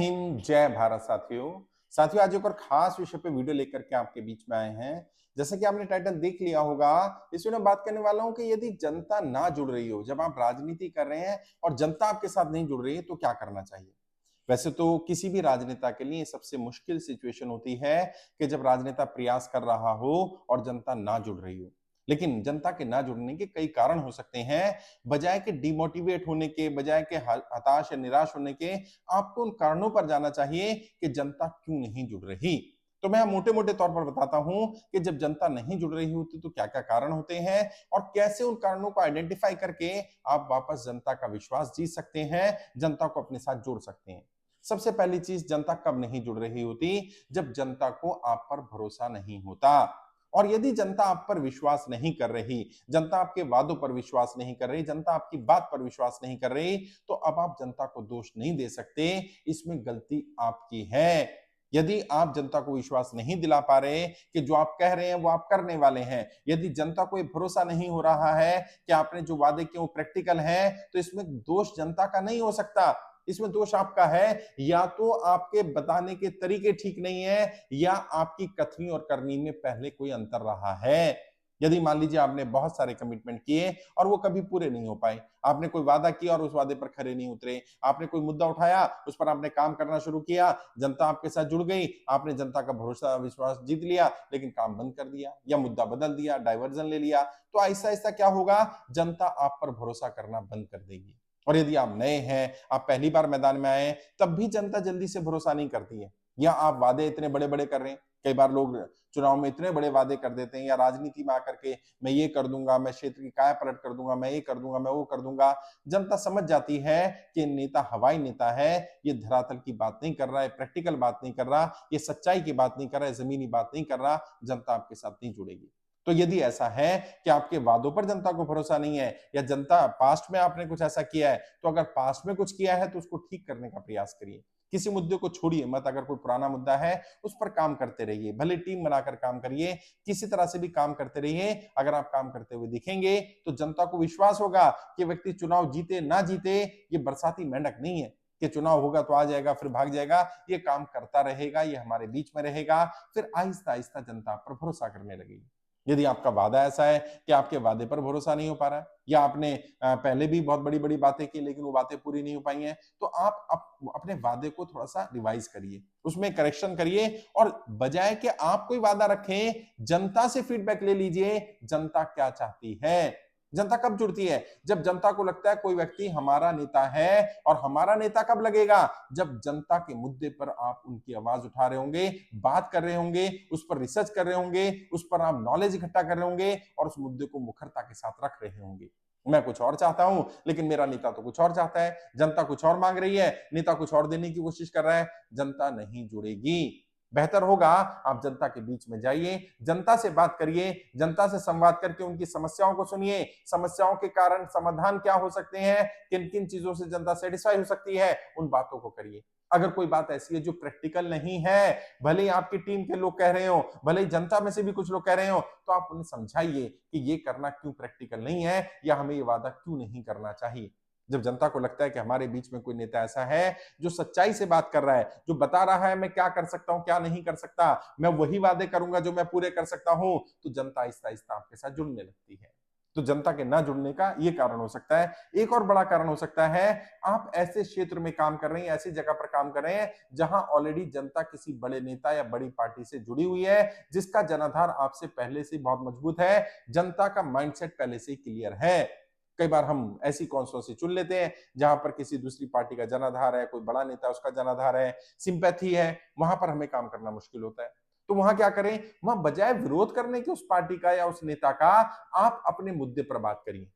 हिंद, जय भारत साथियों। साथियों, आज एक और खास विषय पे वीडियो लेकर के आपके बीच में आए हैं। जैसे कि आपने टाइटल देख लिया होगा, इस वीडियो में बात करने वाला हूं कि यदि जनता ना जुड़ रही हो, जब आप राजनीति कर रहे हैं और जनता आपके साथ नहीं जुड़ रही है, तो क्या करना चाहिए? वैसे तो किसी भी राजनेता के लिए सबसे मुश्किल सिचुएशन होती है कि जब राजनेता प्रयास कर रहा हो और जनता ना जुड़ रही हो। लेकिन जनता के ना जुड़ने के कई कारण हो सकते हैं। बजाय के डिमोटिवेट होने के, बजाय के हताश या निराश होने के, आपको उन कारणों पर जाना चाहिए कि जनता क्यों नहीं जुड़ रही। तो मैं मोटे-मोटे तौर पर बताता हूं कि जब जनता नहीं जुड़ रही होती तो क्या-क्या कारण होते हैं और कैसे उन कारणों को आइडेंटिफाई करके आप वापस जनता का विश्वास जीत सकते हैं, जनता को अपने साथ जोड़ सकते हैं। सबसे पहली चीज, जनता कब नहीं जुड़ रही होती? जब जनता को आप पर भरोसा नहीं होता। और यदि जनता आप पर विश्वास नहीं कर रही, जनता आपके वादों पर विश्वास नहीं कर रही, जनता आपकी बात पर विश्वास नहीं कर रही, तो अब आप जनता को दोष नहीं दे सकते, इसमें गलती आपकी है। यदि आप जनता को विश्वास नहीं दिला पा रहे कि जो आप कह रहे हैं वो आप करने वाले हैं, यदि जनता को ये भरोसा नहीं हो रहा है कि आपने जो वादे किए वो प्रैक्टिकल हैं, तो इसमें दोष जनता का नहीं हो सकता, इसमें दोष आपका है। या तो आपके बताने के तरीके ठीक नहीं है, या आपकी कथनी और करनी में पहले कोई अंतर रहा है। यदि मान लीजिए आपने बहुत सारे कमिटमेंट किए और वो कभी पूरे नहीं हो पाए, आपने कोई वादा किया और उस वादे पर खरे नहीं उतरे, आपने कोई मुद्दा उठाया, उस पर आपने काम करना शुरू किया, जनता आपके साथ जुड़ गई, आपने जनता का भरोसा विश्वास जीत लिया, लेकिन काम बंद कर दिया या मुद्दा बदल दिया, डाइवर्जन ले लिया, तो आहिस्ता आहिस्ता क्या होगा? जनता आप पर भरोसा करना बंद कर देगी। और यदि आप नए हैं, आप पहली बार मैदान में आए हैं, तब भी जनता जल्दी से भरोसा नहीं करती है। या आप वादे इतने बड़े-बड़े कर रहे हैं, कई बार लोग चुनाव में इतने बड़े वादे कर देते हैं, या राजनीति में आकर के मैं ये कर दूंगा, मैं क्षेत्र की काया पलट कर दूंगा, मैं ये कर दूंगा, मैं वो कर दूंगा। जनता समझ जाती है कि नेता हवाई नेता है, ये धरातल की बात नहीं कर रहा है, प्रैक्टिकल बात नहीं कर रहा, ये सच्चाई की बात नहीं कर रहा है, जमीनी बात नहीं कर रहा, जनता आपके साथ नहीं जुड़ेगी। तो यदि ऐसा है कि आपके वादों पर जनता को भरोसा नहीं है, या जनता पास्ट में आपने कुछ ऐसा किया है, तो अगर पास्ट में कुछ किया है तो उसको ठीक करने का प्रयास करिए। किसी मुद्दे को छोड़िए मत, अगर कोई पुराना मुद्दा है उस पर काम करते रहिए, भले टीम बनाकर काम करिए, किसी तरह से भी काम करते रहिए। अगर आप काम करते हुए दिखेंगे तो जनता को विश्वास होगा कि व्यक्ति चुनाव जीते ना जीते, ये बरसाती मेंढक नहीं है कि चुनाव होगा तो आ जाएगा फिर भाग जाएगा। ये काम करता रहेगा, ये हमारे बीच में रहेगा, फिर आहिस्ता आहिस्ता जनता पर भरोसा करने लगेगी। यदि आपका वादा ऐसा है कि आपके वादे पर भरोसा नहीं हो पा रहा है, या आपने पहले भी बहुत बड़ी-बड़ी बातें की लेकिन वो बातें पूरी नहीं हो पाई हैं, तो आप अपने वादे को थोड़ा-सा रिवाइज करिए, उसमें करेक्शन करिए, और बजाय कि आप कोई वादा रखें, जनता से फीडबैक ले लीजिए, जनता क्या चाहती है। जनता कब जुड़ती है? जब जनता को लगता है कोई व्यक्ति हमारा नेता है, और हमारा नेता कब लगेगा? जब जनता के मुद्दे पर आप उनकी आवाज उठा रहे होंगे, बात कर रहे होंगे, उस पर रिसर्च कर रहे होंगे, उस पर आप नॉलेज इकट्ठा कर रहे होंगे और उस मुद्दे को मुखरता के साथ रख रहे होंगे। मैं कुछ और चाहता हूं, लेकिन मेरा नेता तो कुछ और चाहता है, जनता कुछ और मांग रही है, नेता कुछ और देने की कोशिश कर रहा है, जनता नहीं जुड़ेगी। बेहतर होगा आप जनता के बीच में जाइए, जनता से बात करिए, जनता से संवाद करके उनकी समस्याओं को सुनिए, समस्याओं के कारण समाधान क्या हो सकते हैं, किन किन चीजों से जनता सेटिस्फाई हो सकती है, उन बातों को करिए। अगर कोई बात ऐसी है जो प्रैक्टिकल नहीं है, भले ही आपकी टीम के लोग कह रहे हो, भले ही जनता में से भी कुछ लोग कह रहे हो, तो आप उन्हें समझाइए कि ये करना क्यों प्रैक्टिकल नहीं है, या हमें ये वादा क्यों नहीं करना चाहिए। जब जनता को लगता है कि हमारे बीच में कोई नेता ऐसा है जो सच्चाई से बात कर रहा है, जो बता रहा है मैं क्या कर सकता हूं, क्या नहीं कर सकता, मैं वही वादे करूंगा जो मैं पूरे कर सकता हूं, तो जनता आहिस्ता आहिस्ता आपके साथ जुड़ने लगती है। तो जनता के ना जुड़ने का ये कारण हो सकता है। एक और बड़ा कारण हो सकता है, आप ऐसे क्षेत्र में काम कर रहे हैं, ऐसी जगह पर काम कर रहे हैं जहां ऑलरेडी जनता किसी बड़े नेता या बड़ी पार्टी से जुड़ी हुई है, जिसका जनाधार आपसे पहले से बहुत मजबूत है, जनता का माइंडसेट पहले से ही क्लियर है। कई बार हम ऐसी कॉन्स्टिट्यूंसी चुन लेते हैं जहां पर किसी दूसरी पार्टी का जनाधार है, कोई बड़ा नेता उसका जनाधार है, सिंपैथी है, वहां पर हमें काम करना मुश्किल होता है। तो वहां क्या करें? वहां बजाय विरोध करने के उस पार्टी का या उस नेता का, आप अपने मुद्दे पर बात करिए।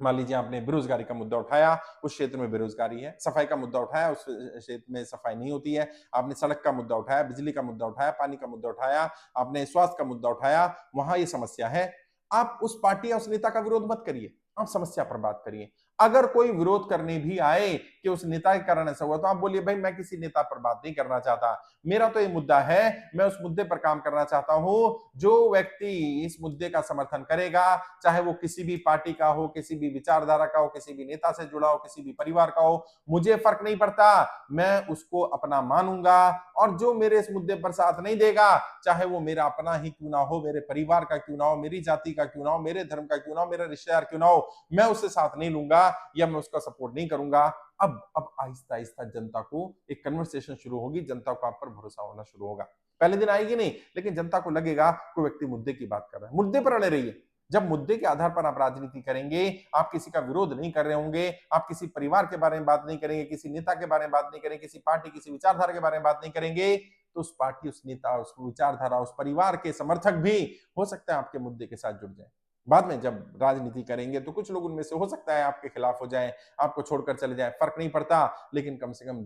मान लीजिए आपने बेरोजगारी का मुद्दा उठाया, उस क्षेत्र में बेरोजगारी है, सफाई का मुद्दा उठाया, उस क्षेत्र में सफाई नहीं होती है, आपने सड़क का मुद्दा उठाया, बिजली का मुद्दा उठाया, पानी का मुद्दा उठाया, आपने स्वास्थ्य का मुद्दा उठाया, वहां ये समस्या है। आप उस पार्टी या उस नेता का विरोध मत करिए, आप समस्या पर बात करिए। अगर कोई विरोध करने भी आए कि उस नेता के कारण ऐसा हुआ, तो आप बोलिए भाई मैं किसी नेता पर बात नहीं करना चाहता, मेरा तो ये मुद्दा है, मैं उस मुद्दे पर काम करना चाहता हूं। जो व्यक्ति इस मुद्दे का समर्थन करेगा, चाहे वो किसी भी पार्टी का हो, किसी भी विचारधारा का हो, किसी भी नेता से जुड़ा हो, किसी भी परिवार का हो, मुझे फर्क नहीं पड़ता, मैं उसको अपना मानूंगा। और जो मेरे इस मुद्दे पर साथ नहीं देगा, चाहे वो मेरा अपना ही क्यों ना हो, मेरे परिवार का क्यों ना हो, मेरी जाति का क्यों ना हो, मेरे धर्म का क्यों ना हो, मेरा रिश्तेदार क्यों ना हो, मैं उससे साथ नहीं लूंगा या मैं उसका सपोर्ट नहीं करूंगा। अब आहिस्ता आहिस्ता जनता को एक कन्वर्सेशन शुरू होगी, जनता को आप पर भरोसा होना शुरू होगा। पहले दिन आएगी नहीं, लेकिन जनता को लगेगा कोई व्यक्ति मुद्दे की बात कर रहा है। मुद्दे पर अड़े रहिए। जब मुद्दे के आधार पर आप राजनीति करेंगे, आप किसी का विरोध नहीं कर रहे होंगे, आप किसी परिवार के बारे में बात नहीं करेंगे, किसी नेता के बारे में बात नहीं करेंगे, किसी पार्टी, किसी विचारधारा के बारे में बात नहीं करेंगे, तो उस पार्टी, उस नेता, उस विचारधारा, उस परिवार के समर्थक भी हो सकता है आपके मुद्दे के साथ जुड़ जाए। बाद में जब राजनीति करेंगे तो कुछ लोग उनमें से हो सकता है आपके खिलाफ हो जाएं, आपको छोड़कर चले जाएं, फर्क नहीं पड़ता, लेकिन कम से कम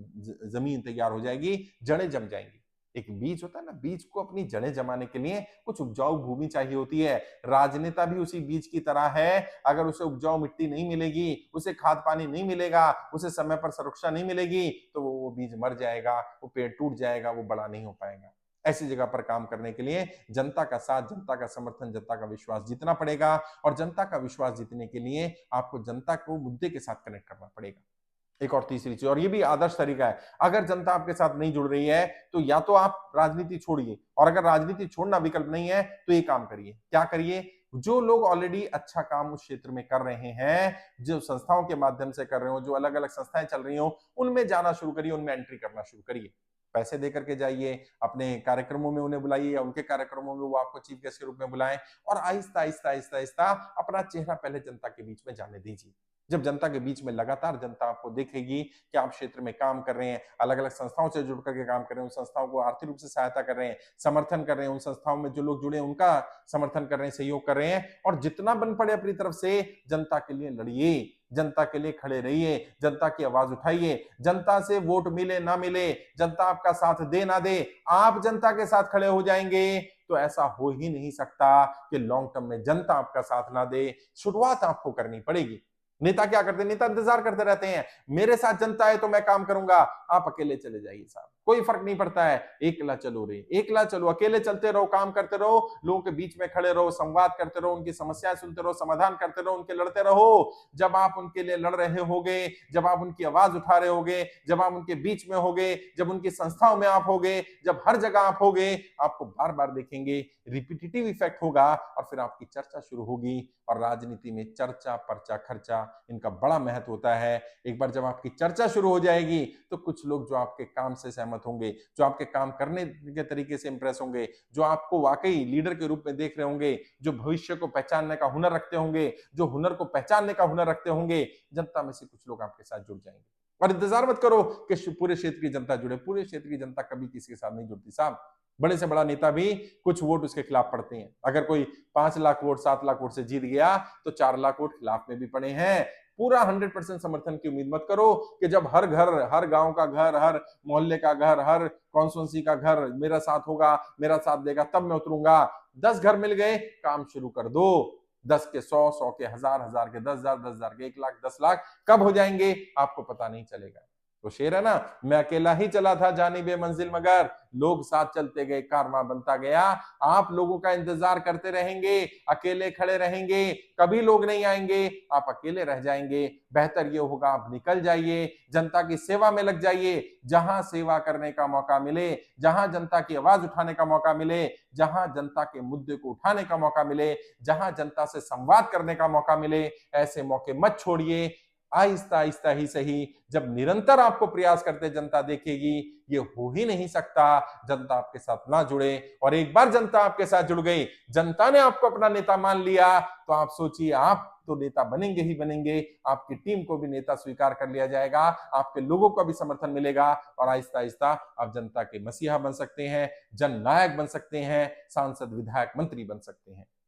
जमीन तैयार हो जाएगी, जड़ें जम जाएंगी। एक बीज होता है ना, बीज को अपनी जड़ें जमाने के लिए कुछ उपजाऊ भूमि चाहिए होती है। राजनेता भी उसी बीज की तरह है। अगर उसे उपजाऊ मिट्टी नहीं मिलेगी, उसे खाद पानी नहीं मिलेगा, उसे समय पर सुरक्षा नहीं मिलेगी, तो वो बीज मर जाएगा, वो पेड़ टूट जाएगा, वो बड़ा नहीं हो पाएगा। ऐसी जगह पर काम करने के लिए जनता का साथ, जनता का समर्थन, जनता का विश्वास जीतना पड़ेगा। और जनता का विश्वास जीतने के लिए आपको जनता को मुद्दे के साथ कनेक्ट करना पड़ेगा। एक और तीसरी चीज, और ये भी आदर्श तरीका है, अगर जनता आपके साथ नहीं जुड़ रही है तो या तो आप राजनीति छोड़िए, और अगर राजनीति छोड़ना विकल्प नहीं है तो ये काम करिए। क्या करिए? जो लोग ऑलरेडी अच्छा काम उस क्षेत्र में कर रहे हैं, जो संस्थाओं के माध्यम से कर रहे हो, जो अलग अलग संस्थाएं चल रही हो, उनमें जाना शुरू करिए, उनमें एंट्री करना शुरू करिए। पैसे दे करके जाइए, अपने कार्यक्रमों में उन्हें बुलाइए, या उनके कार्यक्रमों में वो आपको चीफ गेस्ट के रूप में बुलाएं, और आहिस्ता आहिस्ता आहिस्ता आहिस्ता अपना चेहरा पहले जनता के बीच में जाने दीजिए। जब जनता के बीच में लगातार जनता आपको देखेगी कि आप क्षेत्र में काम कर रहे हैं, अलग अलग संस्थाओं से जुड़ करके काम कर रहे हैं, उन संस्थाओं को आर्थिक रूप से सहायता कर रहे हैं, समर्थन कर रहे हैं, उन संस्थाओं में जो लोग जुड़े हैं उनका समर्थन कर रहे हैं, सहयोग कर रहे हैं, और जितना बन पड़े अपनी तरफ से जनता के लिए लड़िए, जनता के लिए खड़े रहिए, जनता की आवाज उठाइए। जनता से वोट मिले ना मिले, जनता आपका साथ दे ना दे, आप जनता के साथ खड़े हो जाएंगे तो ऐसा हो ही नहीं सकता कि लॉन्ग टर्म में जनता आपका साथ ना दे। शुरुआत आपको करनी पड़ेगी। नेता क्या करते हैं? नेता इंतजार करते रहते हैं, मेरे साथ जनता है तो मैं काम करूंगा। आप अकेले चले जाइए साहब, कोई फर्क नहीं पड़ता है, एकला चलो रे, एकला चलो, अकेले चलते रहो, काम करते रहो, लोगों के बीच में खड़े रहो, संवाद करते रहो, उनकी समस्याएं सुनते रहो, समाधान करते रहो, उनके लड़ते रहो। जब आप उनके लिए लड़ रहे होगे, जब आप उनकी आवाज उठा रहे होगे, जब आप उनके बीच में होगे, जब उनकी संस्थाओं में आप होगे, जब हर जगह आप होगे, आपको बार बार देखेंगे, रिपीटेटिव इफेक्ट होगा, और फिर आपकी चर्चा शुरू होगी। और राजनीति में चर्चा, पर्चा, खर्चा, इनका बड़ा महत्व होता है। एक बार जब आपकी चर्चा शुरू हो जाएगी तो कुछ लोग जो आपके काम से सहमत होंगे, जो आपके काम करने के तरीके से इंप्रेस होंगे, जो आपको वाकई लीडर के रूप में देख रहे होंगे, जो भविष्य को पहचानने का हुनर रखते होंगे, जो हुनर को पहचानने का हुनर रखते होंगे, जनता में से कुछ लोग आपके साथ जुड़ जाएंगे। और इंतजार मत करो कि पूरे क्षेत्र की जनता जुड़े, पूरे क्षेत्र की जनता कभी किसी के साथ नहीं जुड़ती साहब। बड़े से बड़ा नेता भी कुछ वोट उसके खिलाफ पड़ते हैं। अगर कोई 5 लाख वोट, 7 लाख वोट से जीत गया तो 4 लाख वोट खिलाफ में भी पड़े हैं। पूरा 100% समर्थन की उम्मीद मत करो कि जब हर घर, हर गांव का घर, हर मोहल्ले का घर, हर कॉन्स्टिट्यूंसी का घर मेरा साथ होगा, मेरा साथ देगा, तब मैं उतरूंगा। 10 घर मिल गए, काम शुरू कर दो। 10 के 100, 100 के 1000, 1000 के 10,000, 10,000 के 1 लाख, 10 लाख कब हो जाएंगे आपको पता नहीं चलेगा। तो शेर है ना, मैं अकेला ही चला था जानिबे मंजिल मगर, लोग साथ चलते गए, कारवां बनता गया। आप लोगों का इंतजार करते रहेंगे, अकेले खड़े रहेंगे, कभी लोग नहीं आएंगे, आप अकेले रह जाएंगे। बेहतर ये होगा आप निकल जाइए, जनता की सेवा में लग जाइए। जहां सेवा करने का मौका मिले, जहां जनता की आवाज उठाने का मौका मिले, जहां जनता के मुद्दे को उठाने का मौका मिले, जहां जनता से संवाद करने का मौका मिले, ऐसे मौके मत छोड़िए। आहिस्ता आहिस्ता ही सही, जब निरंतर आपको प्रयास करते जनता देखेगी, ये हो ही नहीं सकता जनता आपके साथ ना जुड़े। और एक बार जनता आपके साथ जुड़ गई, जनता ने आपको अपना नेता मान लिया, तो आप सोचिए आप तो नेता बनेंगे ही बनेंगे। आपकी टीम को भी नेता स्वीकार कर लिया जाएगा, आपके लोगों का भी समर्थन मिलेगा, और आहिस्ता आहिस्ता आप जनता के मसीहा बन सकते हैं, जननायक बन सकते हैं, सांसद, विधायक, मंत्री बन सकते हैं।